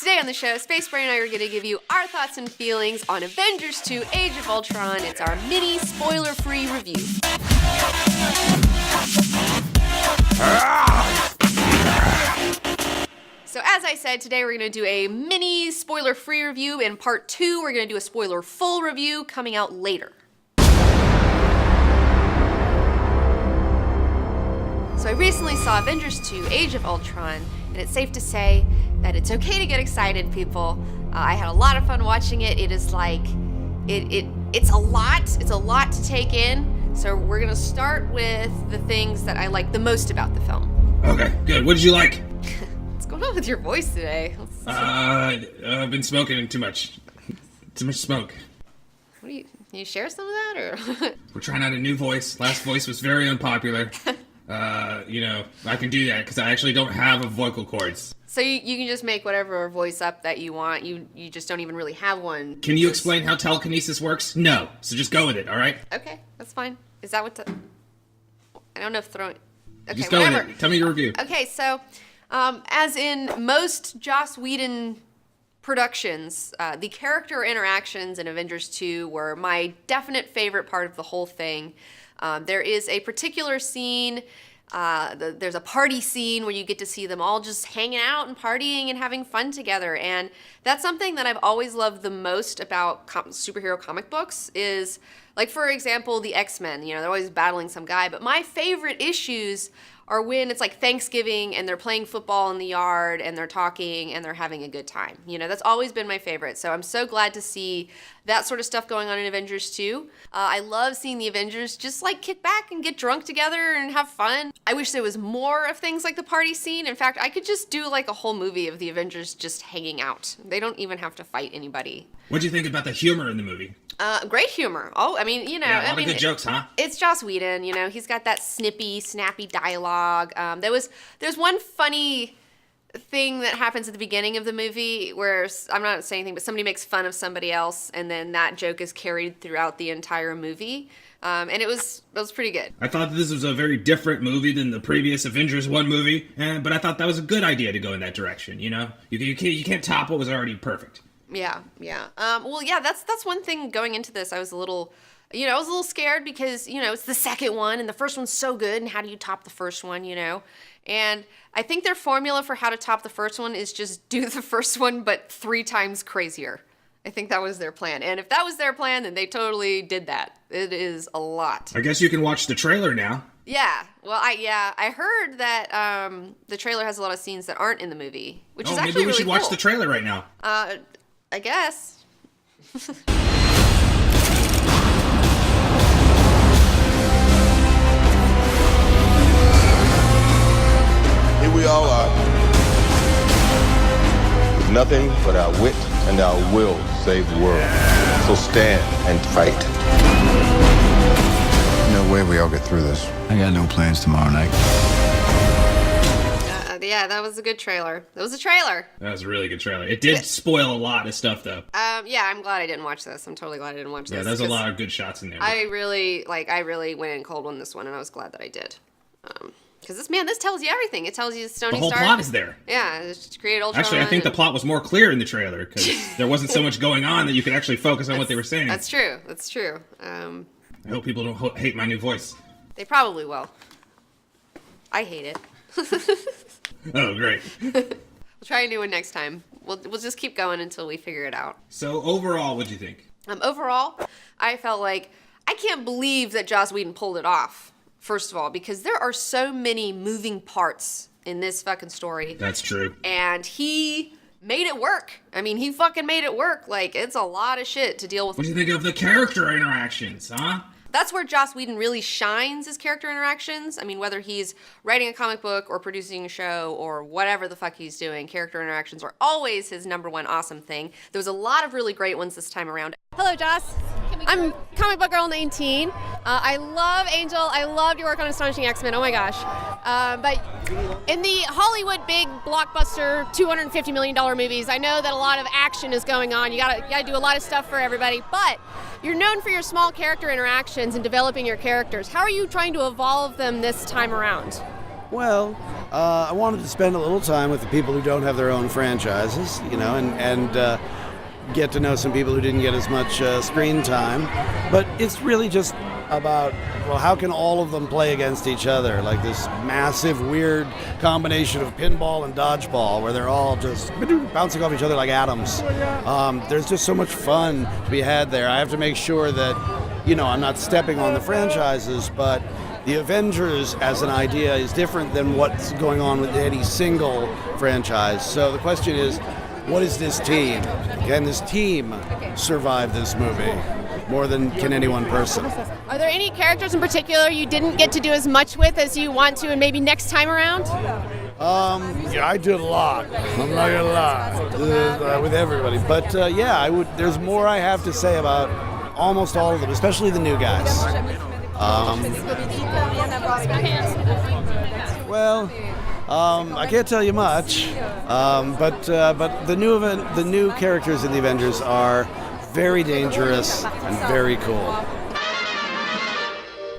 Today on the show, Space Brain and I are going to give you our thoughts and feelings on Avengers 2 Age of Ultron. It's our mini spoiler-free review. So as I said, today we're going to do a mini spoiler-free review. In part 2, we're going to do a spoiler-full review coming out later. So I recently saw Avengers 2 Age of Ultron, and it's safe to say that it's okay to get excited, people. I had a lot of fun watching it. It is like, it's a lot to take in. So we're gonna start with the things that I like the most about the film. Okay, good. What did you like? What's going on with your voice today? I've been smoking too much. Too much smoke. What do you, can you share some of that, or? We're trying out a new voice. Last voice was very unpopular. I can do that because I actually don't have a vocal cords. So you can just make whatever voice up that you want. You just don't even really have one. Can you explain how telekinesis works? No. So just go with it, all right? Okay, that's fine. Is that what I don't know if throwing... Okay, just go whatever. with it. Tell me your review. Okay, so as in most Joss Whedon productions, the character interactions in Avengers 2 were my definite favorite part of the whole thing. There is a particular scene, there's a party scene where you get to see them all just hanging out and partying and having fun together. And that's something that I've always loved the most about superhero comic books is, like, for example, the X-Men. You know, they're always battling some guy. But my favorite issues are when it's like Thanksgiving and they're playing football in the yard and they're talking and they're having a good time. You know, that's always been my favorite. So I'm so glad to see that sort of stuff going on in Avengers 2. I love seeing the Avengers just like kick back and get drunk together and have fun. I wish there was more of things like the party scene. In fact, I could just do like a whole movie of the Avengers just hanging out. They don't even have to fight anybody. What do you think about the humor in the movie? Great humor. Oh, I mean, you know, yeah, a lot of good jokes, huh? It's Joss Whedon, you know, he's got that snippy, snappy dialogue. There's one funny thing that happens at the beginning of the movie where, I'm not saying anything, but somebody makes fun of somebody else, and then that joke is carried throughout the entire movie. And it was pretty good. I thought that this was a very different movie than the previous Avengers 1 movie, but I thought that was a good idea to go in that direction, you know? You can't top what was already perfect. Yeah. Well, yeah, that's one thing going into this. I was a little scared because, you know, it's the second one and the first one's so good, and how do you top the first one, you know? And I think their formula for how to top the first one is just do the first one, but 3 times crazier. I think that was their plan. And if that was their plan, then they totally did that. It is a lot. I guess you can watch the trailer now. Yeah. Well, I heard that the trailer has a lot of scenes that aren't in the movie, which is actually really cool. Maybe we should watch the trailer right now. I guess. Here we all are, with nothing but our wit and our will to save the world. So stand and fight. No way we all get through this. I got no plans tomorrow night. Yeah, that was a good trailer. That was a trailer. That was a really good trailer. It did spoil a lot of stuff, though. Yeah, I'm glad I didn't watch this. I'm totally glad I didn't watch this. Yeah, there's a lot of good shots in there. I really went in cold on this one, and I was glad that I did. Because this tells you everything. It tells you Tony Stark. The whole plot is there. Yeah, it's created Ultron. Actually, I think the plot was more clear in the trailer, because there wasn't so much going on that you could actually focus on what they were saying. That's true. I hope people don't hate my new voice. They probably will. I hate it. Oh, great. We'll try a new one next time. We'll just keep going until we figure it out. So overall, what'd you think? Overall, I felt like I can't believe that Joss Whedon pulled it off, first of all, because there are so many moving parts in this fucking story. That's true. And he made it work. I mean, he fucking made it work. Like, it's a lot of shit to deal with. What do you think of the character interactions, huh? That's where Joss Whedon really shines, his character interactions. I mean, whether he's writing a comic book or producing a show or whatever the fuck he's doing, character interactions are always his #1 awesome thing. There was a lot of really great ones this time around. Hello, Joss. I'm Comic Book Girl 19. I love Angel. I loved your work on Astonishing X-Men. Oh my gosh. But in the Hollywood big blockbuster $250 million movies, I know that a lot of action is going on. You gotta do a lot of stuff for everybody. But you're known for your small character interactions and developing your characters. How are you trying to evolve them this time around? Well, I wanted to spend a little time with the people who don't have their own franchises, and get to know some people who didn't get as much screen time. But it's really just about, well, how can all of them play against each other? Like this massive, weird combination of pinball and dodgeball where they're all just bouncing off each other like atoms. There's just so much fun to be had there. I have to make sure that, I'm not stepping on the franchises, but the Avengers as an idea is different than what's going on with any single franchise. So the question is, what is this team? Can this team survive this movie more than can any one person? Are there any characters in particular you didn't get to do as much with as you want to and maybe next time around? Yeah, I did a lot. I'm not gonna lie, with everybody. But there's more I have to say about almost all of them, especially the new guys. I can't tell you much, but the new characters in the Avengers are very dangerous and very cool.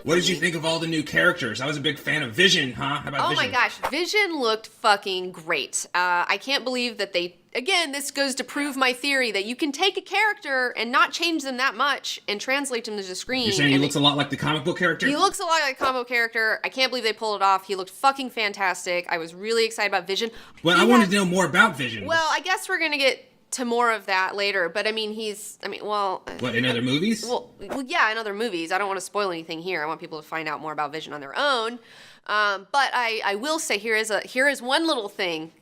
What did you think of all the new characters? I was a big fan of Vision, huh? How about Vision? Oh my gosh, Vision looked fucking great. I can't believe that this goes to prove my theory that you can take a character and not change them that much and translate them to the screen. You're saying he looks a lot like the comic book character? He looks a lot like a comic book character. I can't believe they pulled it off. He looked fucking fantastic. I was really excited about Vision. Well, I wanted to know more about Vision. Well, I guess we're going to get to more of that later, but what, in other movies? Well, yeah, in other movies. I don't want to spoil anything here. I want people to find out more about Vision on their own. But I will say here is one little thing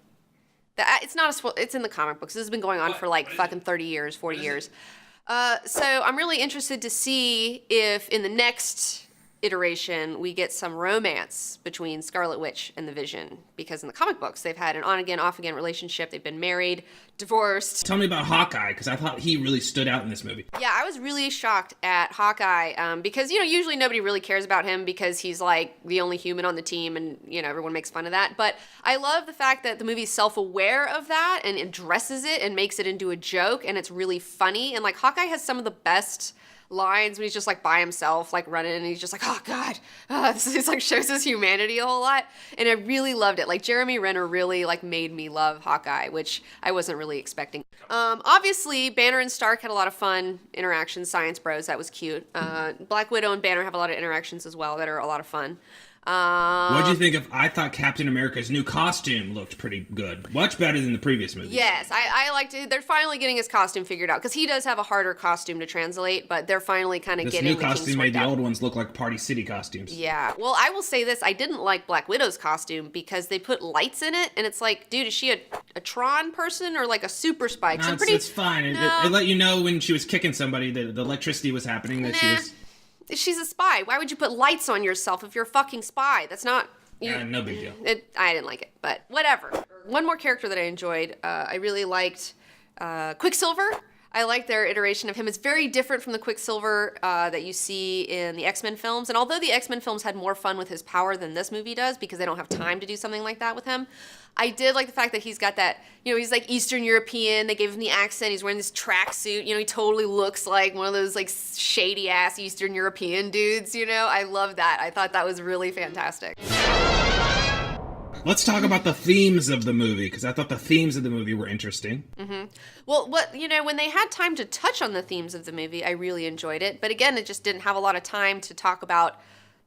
that it's in the comic books. This has been going on for like fucking 30 years, 40 years. So I'm really interested to see if in the next iteration we get some romance between Scarlet Witch and the Vision, because in the comic books they've had an on-again, off-again relationship. They've been married, divorced. Tell me about Hawkeye, because I thought he really stood out in this movie. Yeah, I was really shocked at Hawkeye because, usually nobody really cares about him because he's like the only human on the team and, everyone makes fun of that. But I love the fact that the movie's self-aware of that and addresses it and makes it into a joke, and it's really funny. And like Hawkeye has some of the best lines when he's just like by himself, like running, and he's just like, oh god, this is like shows his humanity a whole lot, and I really loved it. Like Jeremy Renner really like made me love Hawkeye, which I wasn't really expecting. Obviously Banner and Stark had a lot of fun interactions, science bros, that was cute. Black Widow and Banner have a lot of interactions as well that are a lot of fun. What'd you think of? I thought Captain America's new costume looked pretty good, much better than the previous movie. Yes, I liked it. They're finally getting his costume figured out because he does have a harder costume to translate, but they're finally kind of getting the new costume made the out. old ones look like Party City costumes. Yeah, well, I will say this: I didn't like Black Widow's costume because they put lights in it, and it's like, dude, is she a Tron person or like a super spy? No, it's fine. It let you know when she was kicking somebody that the electricity was happening. That she was. She's a spy. Why would you put lights on yourself if you're a fucking spy? That's not... no big deal. I didn't like it, but whatever. One more character that I enjoyed. I really liked Quicksilver. I like their iteration of him. It's very different from the Quicksilver that you see in the X-Men films. And although the X-Men films had more fun with his power than this movie does, because they don't have time to do something like that with him, I did like the fact that he's got that, he's like Eastern European. They gave him the accent. He's wearing this tracksuit. He totally looks like one of those like shady ass Eastern European dudes, I love that. I thought that was really fantastic. Let's talk about the themes of the movie, because I thought the themes of the movie were interesting. Mm-hmm. Well, when they had time to touch on the themes of the movie, I really enjoyed it. But again, it just didn't have a lot of time to talk about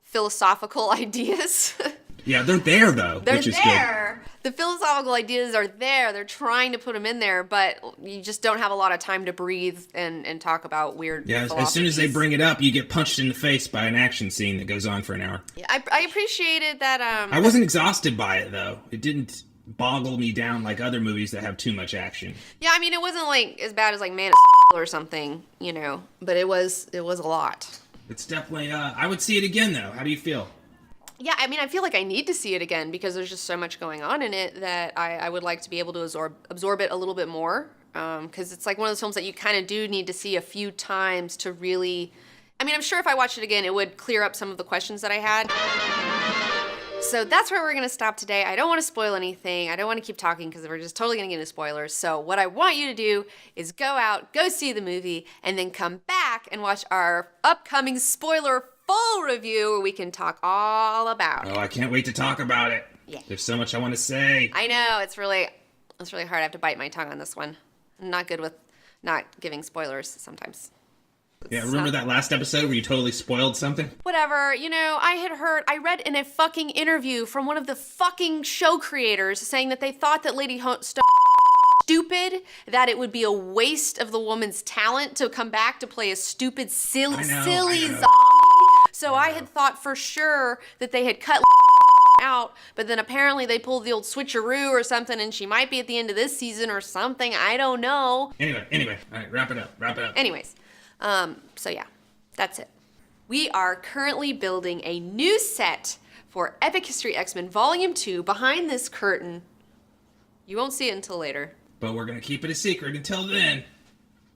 philosophical ideas. Yeah, they're there, though, which is good. The philosophical ideas are there. They're trying to put them in there, but you just don't have a lot of time to breathe and talk about weird philosophies. As soon as they bring it up, you get punched in the face by an action scene that goes on for an hour. Yeah, I appreciated that. I wasn't exhausted by it, though. It didn't boggle me down like other movies that have too much action. Yeah, I mean, it wasn't like as bad as like Man of or something, but it was a lot. It's definitely, I would see it again, though. How do you feel? Yeah, I mean, I feel like I need to see it again because there's just so much going on in it that I would like to be able to absorb it a little bit more. Because it's like one of those films that you kind of do need to see a few times to really... I mean, I'm sure if I watched it again, it would clear up some of the questions that I had. So that's where we're going to stop today. I don't want to spoil anything. I don't want to keep talking because we're just totally going to get into spoilers. So what I want you to do is go out, go see the movie, and then come back and watch our upcoming spoiler full review where we can talk all about it. Oh, I can't wait to talk about it. Yeah. There's so much I want to say. I know, it's really hard. I have to bite my tongue on this one. I'm not good with not giving spoilers sometimes. Yeah, remember that last episode where you totally spoiled something? Whatever, I read in a fucking interview from one of the fucking show creators saying that they thought that Lady Stone stupid, that it would be a waste of the woman's talent to come back to play a stupid, silly zombie. So I had thought for sure that they had cut out, but then apparently they pulled the old switcheroo or something, and she might be at the end of this season or something. I don't know. Anyway, all right, wrap it up. Anyways, so yeah, that's it. We are currently building a new set for Epic History X-Men Volume 2 behind this curtain. You won't see it until later. But we're going to keep it a secret until then.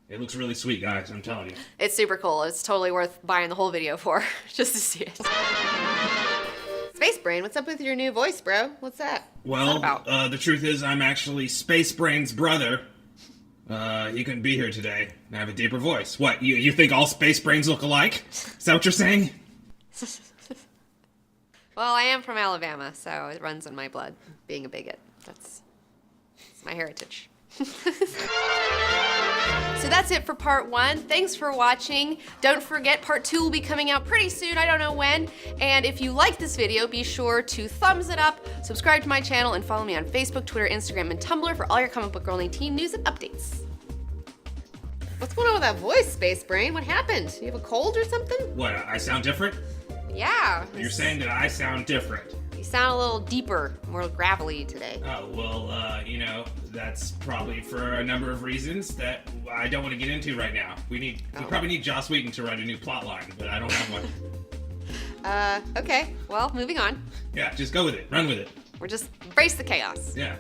It looks really sweet, guys, I'm telling you. It's super cool. It's totally worth buying the whole video for, just to see it. Space Brain, what's up with your new voice, bro? What's that? Well, what's that about? The truth is I'm actually Space Brain's brother. He couldn't be here today. I have a deeper voice. What, you think all Space Brains look alike? Is that what you're saying? Well, I am from Alabama, so it runs in my blood, being a bigot. It's my heritage. So that's it for part 1. Thanks for watching. Don't forget, part 2 will be coming out pretty soon. I don't know when. And if you like this video, be sure to thumbs it up, subscribe to my channel, and follow me on Facebook, Twitter, Instagram, and Tumblr for all your comic book girl teen news and updates. What's going on with that voice, Space Brain? What happened? You have a cold or something? What, I sound different? Yeah. You're saying that I sound different? You sound a little deeper, more gravelly today. Oh, well, that's probably for a number of reasons that I don't want to get into right now. We probably need Joss Whedon to write a new plot line, but I don't have one. Okay. Well, moving on. Yeah, just go with it. Run with it. We're just embrace the chaos. Yeah.